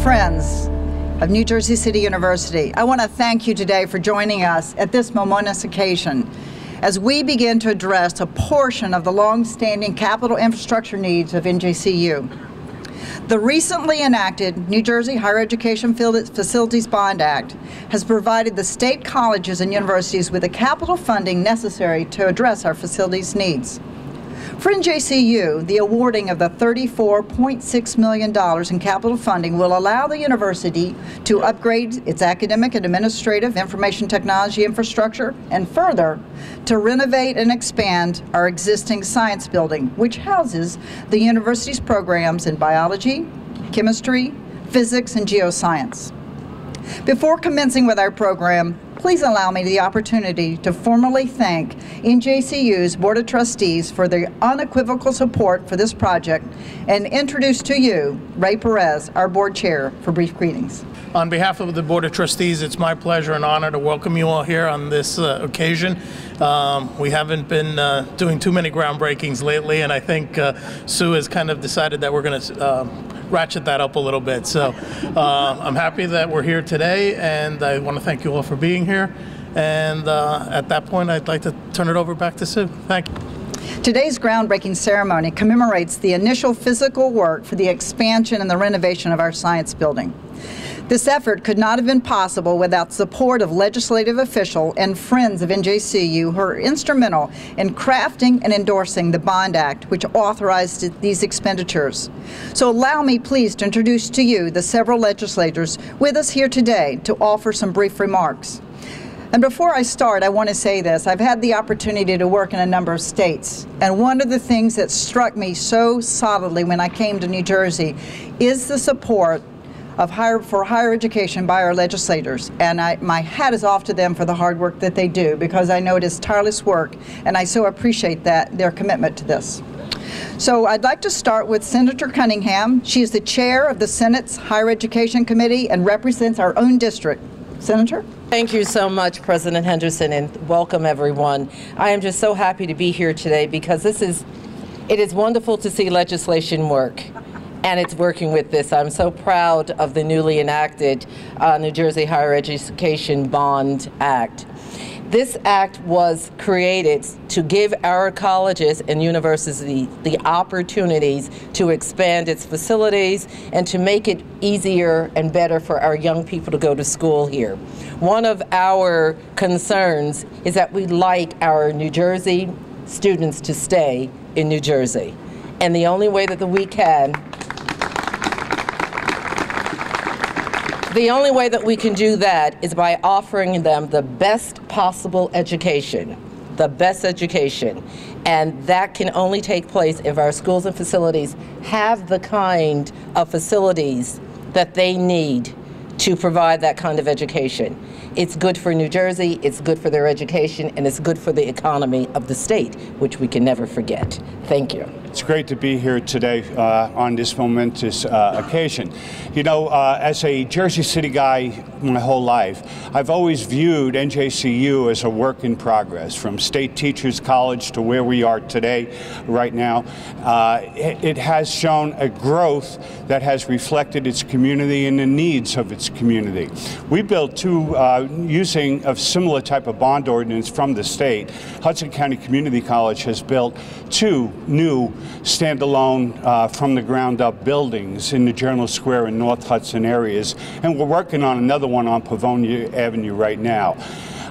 friends of New Jersey City University, I want to thank you today for joining us at this momentous occasion as we begin to address a portion of the long-standing capital infrastructure needs of NJCU. The recently enacted New Jersey Higher Education Facilities Bond Act has provided the state colleges and universities with the capital funding necessary to address our facilities needs. For NJCU, the awarding of the $34.6 million in capital funding will allow the university to upgrade its academic and administrative information technology infrastructure and further to renovate and expand our existing science building, which houses the university's programs in biology, chemistry, physics, and geoscience. Before commencing with our program, please allow me the opportunity to formally thank NJCU's Board of Trustees for their unequivocal support for this project and introduce to you Ray Perez, our Board Chair, for brief greetings. On behalf of the Board of Trustees, it's my pleasure and honor to welcome you all here on this occasion. We haven't been doing too many groundbreakings lately, and I think Sue has kind of decided that we're going to ratchet that up a little bit. So I'm happy that we're here today, and I want to thank you all for being here. And at that point, I'd like to turn it over back to Sue. Thank you. Today's groundbreaking ceremony commemorates the initial physical work for the expansion and the renovation of our science building. This effort could not have been possible without support of legislative officials and friends of NJCU who are instrumental in crafting and endorsing the Bond Act, which authorized these expenditures. So allow me, please, to introduce to you the several legislators with us here today to offer some brief remarks. And before I start, I want to say this. I've had the opportunity to work in a number of states, and one of the things that struck me so solidly when I came to New Jersey is the support for higher education by our legislators, and my hat is off to them for the hard work that they do, because I know it is tireless work, and I so appreciate their commitment to this. So I'd like to start with Senator Cunningham. She is the chair of the Senate's Higher Education Committee and represents our own district. Senator? Thank you so much, President Henderson, and welcome everyone. I am just so happy to be here today because it is wonderful to see legislation work. And it's working with this. I'm so proud of the newly enacted New Jersey Higher Education Bond Act. This act was created to give our colleges and universities the opportunities to expand its facilities and to make it easier and better for our young people to go to school here. One of our concerns is that we'd like our New Jersey students to stay in New Jersey. And the only way that we can do that is by offering them the best possible education, and that can only take place if our schools and facilities have the kind of facilities that they need to provide that kind of education. It's good for New Jersey, it's good for their education, and it's good for the economy of the state, which we can never forget. Thank you. It's great to be here today on this momentous occasion. You know, as a Jersey City guy my whole life, I've always viewed NJCU as a work in progress, from State Teachers College to where we are today, right now. It has shown a growth that has reflected its community and the needs of its community. We built using a similar type of bond ordinance from the state. Hudson County Community College has built 2 new standalone from the ground up buildings in the Journal Square and North Hudson areas, and we're working on another one on Pavonia Avenue right now.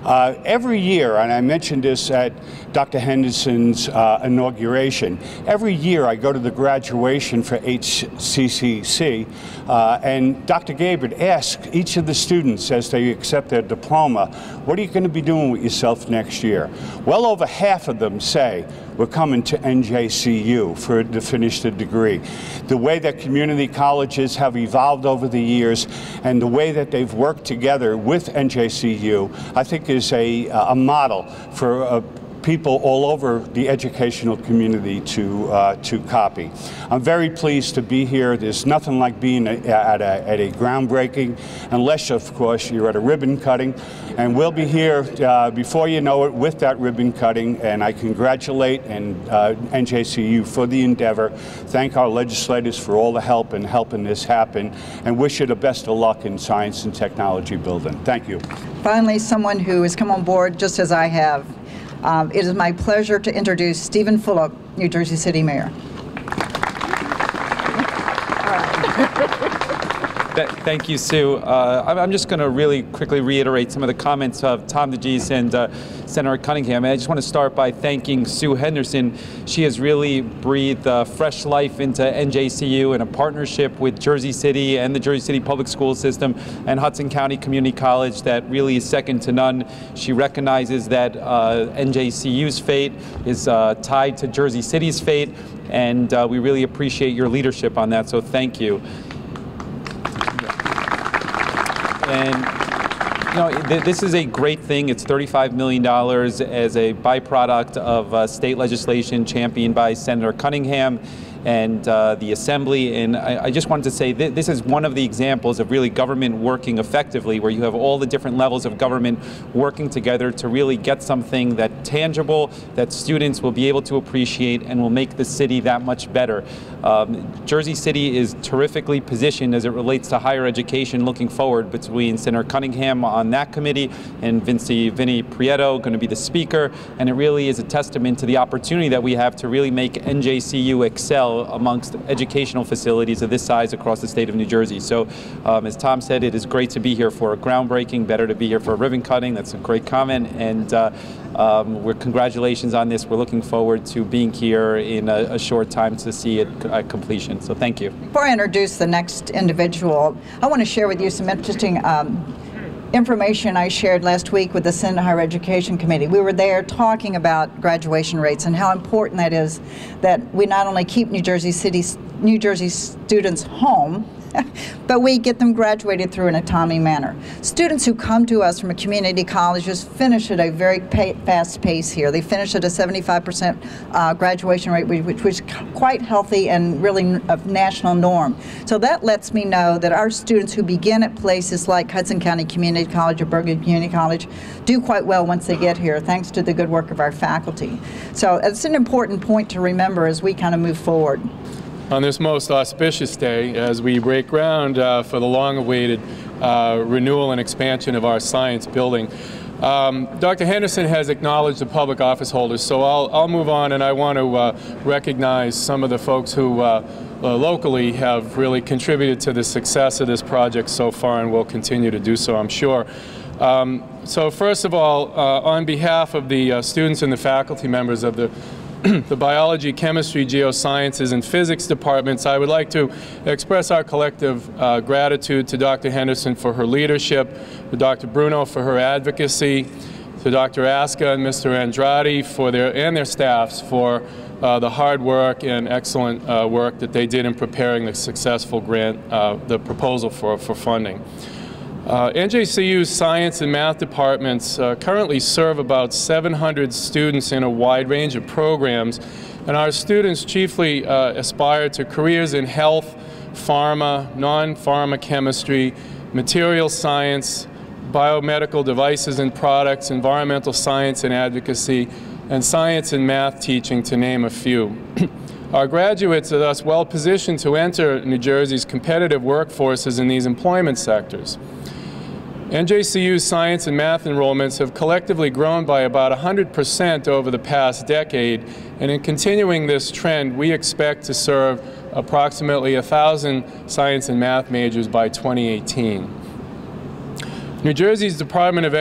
Every year, and I mentioned this at Dr. Henderson's inauguration, every year I go to the graduation for HCCC, and Dr. Gabbard asks each of the students as they accept their diploma, what are you going to be doing with yourself next year? Well over half of them say, we're coming to NJCU to finish the degree. The way that community colleges have evolved over the years and the way that they've worked together with NJCU, I think is a model for people all over the educational community to copy. I'm very pleased to be here. There's nothing like being at a groundbreaking, unless, of course, you're at a ribbon cutting. And we'll be here before you know it with that ribbon cutting, and I congratulate NJCU for the endeavor. Thank our legislators for all the help in helping this happen, and wish you the best of luck in science and technology building. Thank you. Finally, someone who has come on board just as I have. It is my pleasure to introduce Stephen Fulop, New Jersey City Mayor. Thank you, Sue. I'm just going to really quickly reiterate some of the comments of Tom DeGise and Senator Cunningham. And I just want to start by thanking Sue Henderson. She has really breathed fresh life into NJCU in a partnership with Jersey City and the Jersey City Public School System and Hudson County Community College that really is second to none. She recognizes that NJCU's fate is tied to Jersey City's fate, and we really appreciate your leadership on that, so thank you. And you know, this is a great thing. It's $35 million as a byproduct of state legislation championed by Senator Cunningham and the Assembly. And I just wanted to say this is one of the examples of really government working effectively, where you have all the different levels of government working together to really get something that's tangible, that students will be able to appreciate and will make the city that much better. Jersey City is terrifically positioned as it relates to higher education looking forward, between Senator Cunningham on that committee and Vinny Prieto going to be the speaker, and it really is a testament to the opportunity that we have to really make NJCU excel amongst educational facilities of this size across the state of New Jersey. So as Tom said, it is great to be here for a groundbreaking, better to be here for a ribbon cutting. That's a great comment, and we're congratulations on this. We're looking forward to being here in a short time to see it at completion. So thank you. Before I introduce the next individual, I want to share with you some interesting information I shared last week with the Senate Higher Education Committee. We were there talking about graduation rates and how important that is, that we not only keep New Jersey students home, but we get them graduated through in a timely manner. Students who come to us from a community colleges finish at a very fast pace here. They finish at a 75% graduation rate, which was quite healthy and really a national norm. So that lets me know that our students who begin at places like Hudson County Community College or Bergen Community College do quite well once they get here, thanks to the good work of our faculty. So it's an important point to remember as we kind of move forward. On this most auspicious day, as we break ground for the long-awaited renewal and expansion of our science building, Dr. Henderson has acknowledged the public office holders, so I'll move on, and I want to recognize some of the folks who locally have really contributed to the success of this project so far and will continue to do so, I'm sure. So first of all, on behalf of the students and the faculty members of the biology, chemistry, geosciences, and physics departments, I would like to express our collective gratitude to Dr. Henderson for her leadership, to Dr. Bruno for her advocacy, to Dr. Aska and Mr. Andrade for their staffs for the hard work and excellent work that they did in preparing the successful grant, the proposal for funding. NJCU's science and math departments currently serve about 700 students in a wide range of programs, and our students chiefly aspire to careers in health, pharma, non-pharma chemistry, material science, biomedical devices and products, environmental science and advocacy, and science and math teaching, to name a few. Our graduates are thus well positioned to enter New Jersey's competitive workforces in these employment sectors. NJCU's science and math enrollments have collectively grown by about 100% over the past decade, and in continuing this trend, we expect to serve approximately 1,000 science and math majors by 2018. New Jersey's Department of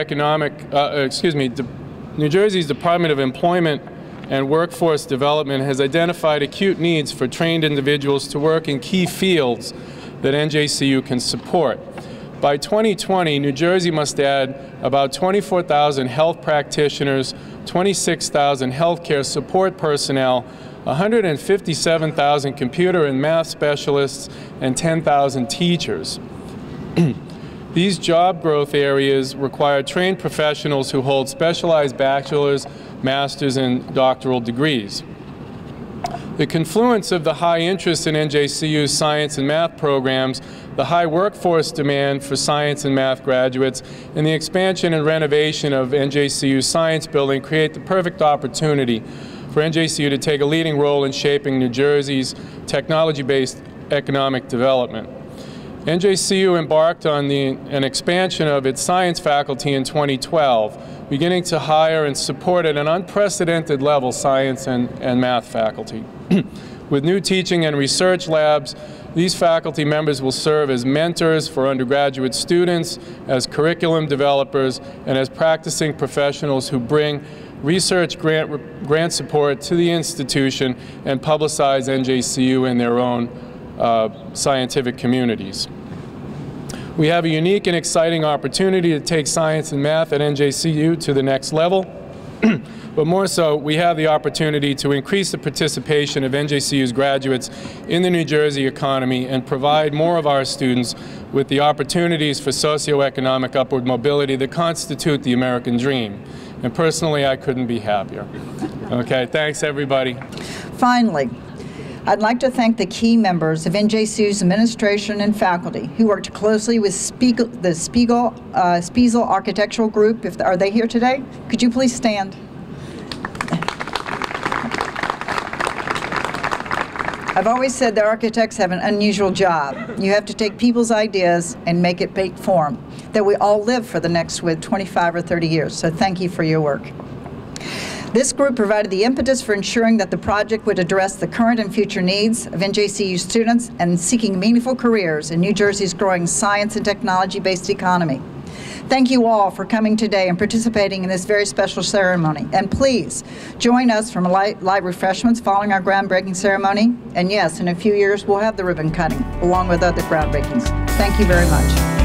New Jersey's Department of Employment and Workforce Development has identified acute needs for trained individuals to work in key fields that NJCU can support. By 2020, New Jersey must add about 24,000 health practitioners, 26,000 healthcare support personnel, 157,000 computer and math specialists, and 10,000 teachers. These job growth areas require trained professionals who hold specialized bachelor's, master's and doctoral degrees. The confluence of the high interest in NJCU's science and math programs, the high workforce demand for science and math graduates, and the expansion and renovation of NJCU's science building create the perfect opportunity for NJCU to take a leading role in shaping New Jersey's technology-based economic development. NJCU embarked on an expansion of its science faculty in 2012, beginning to hire and support at an unprecedented level science and math faculty. With new teaching and research labs, these faculty members will serve as mentors for undergraduate students, as curriculum developers, and as practicing professionals who bring research grant support to the institution and publicize NJCU in their own scientific communities. We have a unique and exciting opportunity to take science and math at NJCU to the next level, but more so, we have the opportunity to increase the participation of NJCU's graduates in the New Jersey economy and provide more of our students with the opportunities for socioeconomic upward mobility that constitute the American dream. And personally, I couldn't be happier. Okay, thanks everybody. Finally, I'd like to thank the key members of NJCU's administration and faculty who worked closely with the Spiegel Architectural Group. Are they here today? Could you please stand? I've always said that architects have an unusual job. You have to take people's ideas and make it take form that we all live for the next 25 or 30 years. So thank you for your work. This group provided the impetus for ensuring that the project would address the current and future needs of NJCU students and seeking meaningful careers in New Jersey's growing science and technology-based economy. Thank you all for coming today and participating in this very special ceremony. And please join us for light refreshments following our groundbreaking ceremony. And yes, in a few years, we'll have the ribbon cutting along with other groundbreakings. Thank you very much.